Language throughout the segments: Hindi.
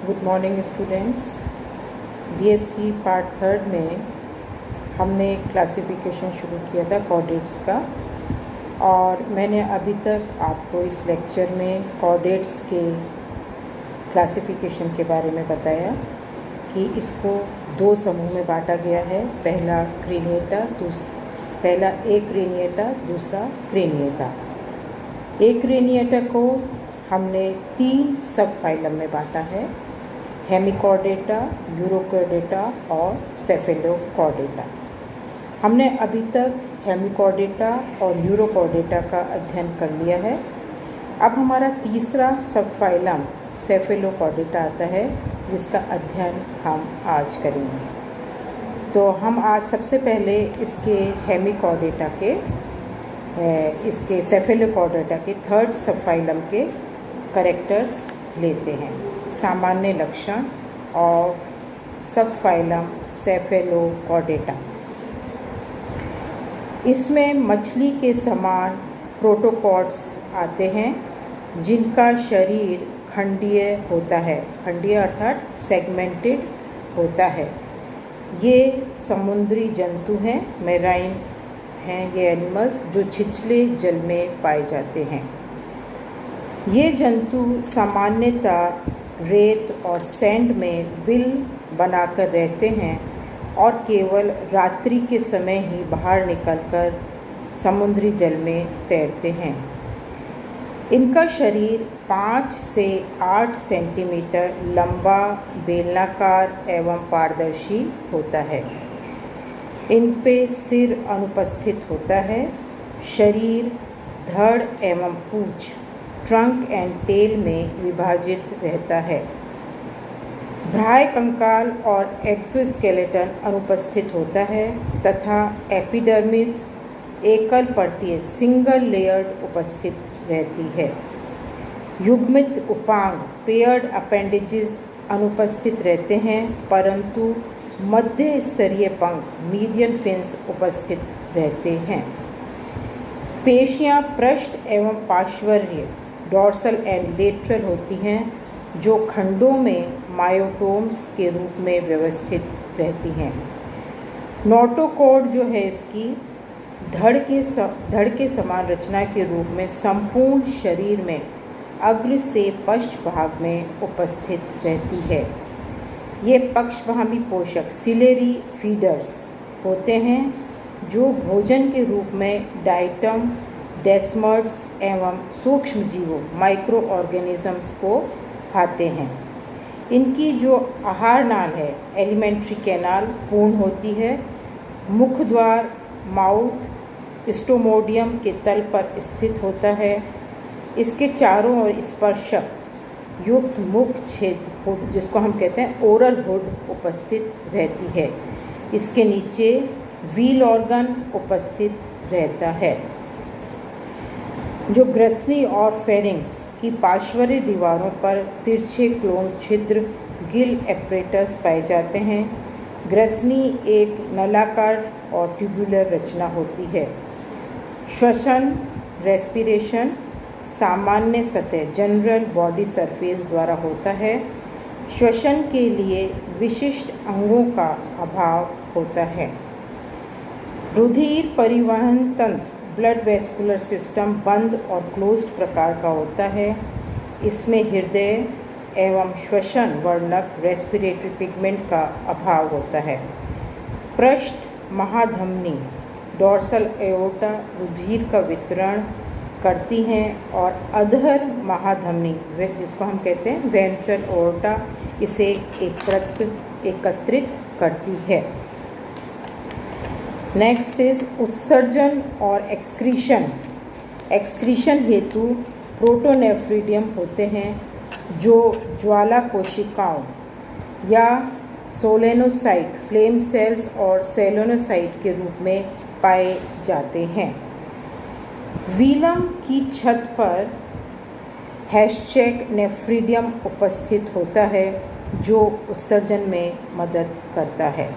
Good morning students. BSc part third में हमने क्लासिफिकेशन शुरू किया था कॉर्डेट्स का, और मैंने अभी तक आपको इस लेक्चर में कॉर्डेट्स के क्लासिफिकेशन के बारे में बताया कि इसको दो समूह में बांटा गया है। पहला एक्रेनिएटा, दूसरा क्रेनिएटा। एक्रेनिएटा को हमने 3 सब फाइलम में बांटा है: हेमिकॉर्डेटा, यूरोकॉर्डेटा और सेफेलोकॉर्डेटा। हमने अभी तक हेमिकॉर्डेटा और यूरोकॉर्डेटा का अध्ययन कर लिया है। अब हमारा तीसरा सब फाइलम सेफेलोकॉर्डेटा आता है, जिसका अध्ययन हम आज करेंगे। तो हम आज सबसे पहले इसके सेफेलोकॉर्डेटा के थर्ड सब फाइलम के करेक्टर्स लेते हैं। सामान्य लक्षण और सब फाइलम सेफेलोकॉर्डेटा। इसमें मछली के समान प्रोटोकॉर्ड्स आते हैं, जिनका शरीर खंडीय होता है। खंडीय अर्थात सेगमेंटेड होता है। ये समुद्री जंतु हैं, मैराइन हैं ये एनिमल्स, जो छिछले जल में पाए जाते हैं। ये जंतु सामान्यतः रेत और सैंड में बिल बनाकर रहते हैं और केवल रात्रि के समय ही बाहर निकलकर समुद्री जल में तैरते हैं। इनका शरीर 5 से 8 सेंटीमीटर लंबा, बेलनाकार एवं पारदर्शी होता है। इन पे सिर अनुपस्थित होता है। शरीर धड़ एवं पूंछ, ट्रंक एंड टेल में विभाजित रहता है। बाह्य कंकाल और एक्सोस्केलेटन अनुपस्थित होता है तथा एपिडर्मिस एकल परतीय सिंगल लेयर्ड उपस्थित रहती है। युग्मित उपांग पेयर्ड अपेंडेजेस अनुपस्थित रहते हैं, परंतु मध्य स्तरीय पंख मीडियन फिन्स उपस्थित रहते हैं। पेशियां पृष्ठ एवं पार्श्वीय डॉर्सल एंड लेटरल होती हैं, जो खंडों में मायोटोम्स के रूप में व्यवस्थित रहती हैं। नोटोकॉर्ड जो है इसकी धड़ के समान रचना के रूप में संपूर्ण शरीर में अग्र से पश्च भाग में उपस्थित रहती है। ये पक्षगामी पोषक सिलेरी फीडर्स होते हैं, जो भोजन के रूप में डाइटम, डेस्मर्ड्स एवं सूक्ष्म जीवों माइक्रो ऑर्गेनिजम्स को खाते हैं। इनकी जो आहार नाल है, एलिमेंट्री कैनाल, पूर्ण होती है। मुख द्वार माउथ स्टोमोडियम के तल पर स्थित होता है। इसके चारों ओर स्पर्शक युक्त मुख छेद, जिसको हम कहते हैं ओरल हुड, उपस्थित रहती है। इसके नीचे व्हील ऑर्गन उपस्थित रहता है। जो ग्रसनी और फेरिंग्स की पार्श्वीय दीवारों पर तिरछे क्लोम छिद्र गिल एपरेटस पाए जाते हैं। ग्रसनी एक नलाकार और ट्यूबुलर रचना होती है। श्वसन रेस्पिरेशन सामान्य सतह जनरल बॉडी सरफेस द्वारा होता है। श्वसन के लिए विशिष्ट अंगों का अभाव होता है। रुधिर परिवहन तंत्र ब्लड वेस्कुलर सिस्टम बंद और क्लोज्ड प्रकार का होता है। इसमें हृदय एवं श्वसन वर्णक रेस्पिरेटरी पिगमेंट का अभाव होता है। पृष्ठ महाधमनी डॉर्सल एओर्टा रुधिर का वितरण करती हैं और अधर महाधमनी, जिसको हम कहते हैं वेंट्रल एओर्टा, इसे एकत्रित करती है। नेक्स्ट इज उत्सर्जन और एक्सक्रीशन। एक्सक्रीशन हेतु प्रोटोनेफ्रिडियम होते हैं, जो ज्वाला कोशिकाओं या सोलेनोसाइट, फ्लेम सेल्स और सेलोनोसाइट के रूप में पाए जाते हैं। वीलम की छत पर हैशचैक नेफ्रिडियम उपस्थित होता है, जो उत्सर्जन में मदद करता है।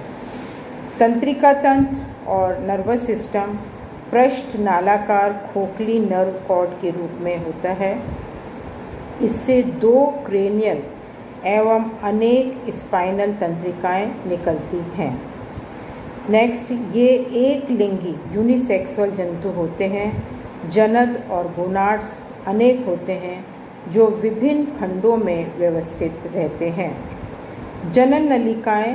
तंत्रिका तंत्र और नर्वस सिस्टम पृष्ठ नालाकार खोखली नर्व कॉर्ड के रूप में होता है। इससे 2 क्रेनियल एवं अनेक स्पाइनल तंत्रिकाएं निकलती हैं। नेक्स्ट, ये एक लिंगी यूनिसेक्सुअल जंतु होते हैं। जनन और गोनाड्स अनेक होते हैं जो विभिन्न खंडों में व्यवस्थित रहते हैं। जनन नलिकाएं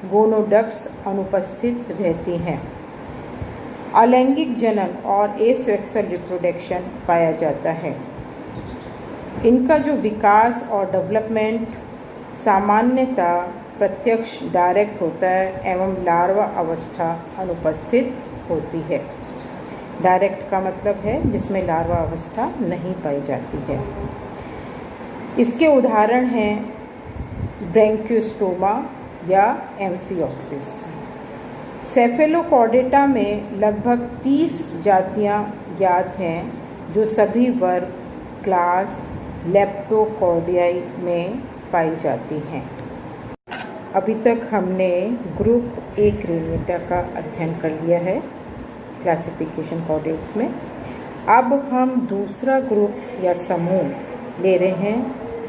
गोनोडक्ट्स अनुपस्थित रहती हैं। अलैंगिक जनन और एसेक्सुअल रिप्रोडक्शन पाया जाता है। इनका जो विकास और डेवलपमेंट सामान्यतः प्रत्यक्ष डायरेक्ट होता है एवं लार्वा अवस्था अनुपस्थित होती है। डायरेक्ट का मतलब है जिसमें लार्वा अवस्था नहीं पाई जाती है। इसके उदाहरण हैं ब्रैंकियोस्टोमा या एम्फिओक्सिस। सेफेलोकॉर्डेटा में लगभग 30 जातियां ज्ञात हैं जो सभी वर्ग क्लास लेप्टोकॉर्डियाई में पाई जाती हैं। अभी तक हमने ग्रुप ए क्रेनिएटा का अध्ययन कर लिया है क्लासिफिकेशन कॉर्डेट्स में। अब हम दूसरा ग्रुप या समूह ले रहे हैं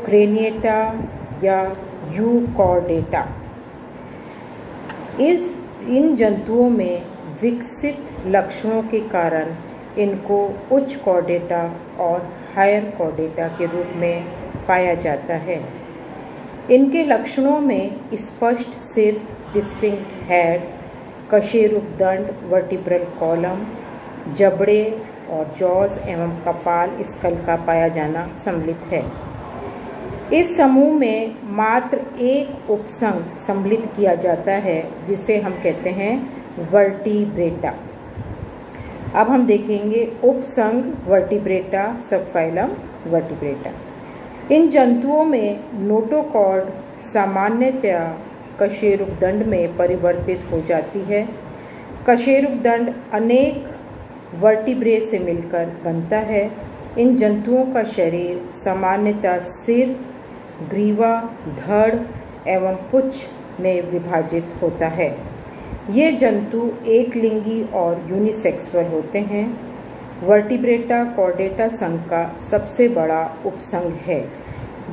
क्रेनिएटा या यूकॉर्डेटा। इन जंतुओं में विकसित लक्षणों के कारण इनको उच्च कॉर्डेटा और हायर कॉर्डेटा के रूप में पाया जाता है। इनके लक्षणों में स्पष्ट सिर, डिस्टिंक्ट हेड, कशेरुकदंड, वर्टिब्रल कॉलम, जबड़े और जॉज एवं कपाल स्कल का पाया जाना सम्मिलित है। इस समूह में मात्र एक उपसंग सम्मिलित किया जाता है जिसे हम कहते हैं वर्टिब्रेटा। अब हम देखेंगे उपसंग वर्टिब्रेटा, सबफाइलम वर्टिब्रेटा। इन जंतुओं में नोटोकॉर्ड सामान्यतया कशेरुकदंड में परिवर्तित हो जाती है। कशेरुकदंड अनेक वर्टिब्रे से मिलकर बनता है। इन जंतुओं का शरीर सामान्यतः सिर, ग्रीवा, धड़ एवं पुच्छ में विभाजित होता है। ये जंतु एक लिंगी और यूनिसेक्सुअल होते हैं। वर्टिब्रेटा कॉर्डेटा संघ का सबसे बड़ा उपसंघ है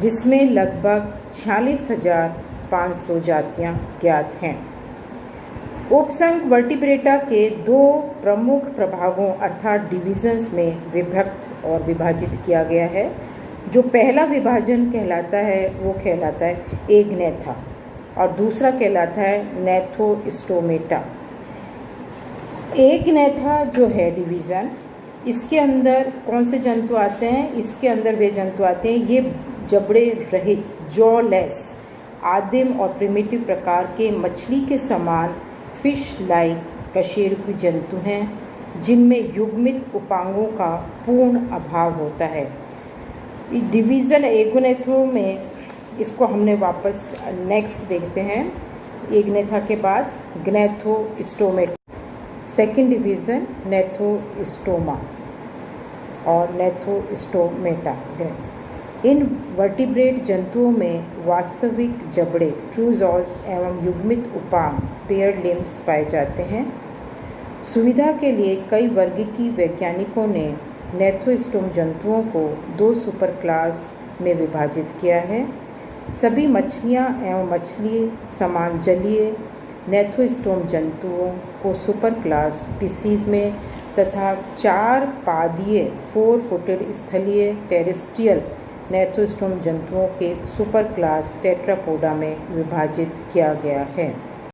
जिसमें लगभग 46,500 जातियां ज्ञात हैं। उपसंघ वर्टिब्रेटा के दो प्रमुख प्रभागों अर्थात डिविजन्स में विभक्त और विभाजित किया गया है। जो पहला विभाजन कहलाता है वो कहलाता है एग्नेथा और दूसरा कहलाता है नेथोस्टोमेटा। एग्नेथा जो है डिवीज़न, इसके अंदर कौन से जंतु आते हैं? इसके अंदर वे जंतु आते हैं ये जबड़े रहित, जॉलेस, आदिम और प्रिमिटिव प्रकार के मछली के समान फिश लाइक कशेरुकी जंतु हैं जिनमें युग्मित उपांगों का पूर्ण अभाव होता है। डिवीज़न एगोनेथो में इसको हमने वापस नेक्स्ट देखते हैं। एग्नेथा के बाद ग्नेथोस्टोमेटा, सेकेंड डिवीज़न नेथोस्टोमा और नेथोस्टोमेटा। इन वर्टिब्रेट जंतुओं में वास्तविक जबड़े, ट्रू जॉज एवं युग्मित उपांग, पेयर लिम्स पाए जाते हैं। सुविधा के लिए कई वर्गीकी वैज्ञानिकों ने नेथोस्टोम जंतुओं को 2 सुपर क्लास में विभाजित किया है। सभी मछलियाँ एवं मछली समान जलीय नेथोस्टोम जंतुओं को सुपर क्लास स्पीसीज में तथा 4 पादीय 4 फुटेड स्थलीय टेरेस्ट्रियल नेथोस्टोम जंतुओं के सुपर क्लास टेट्रापोडा में विभाजित किया गया है।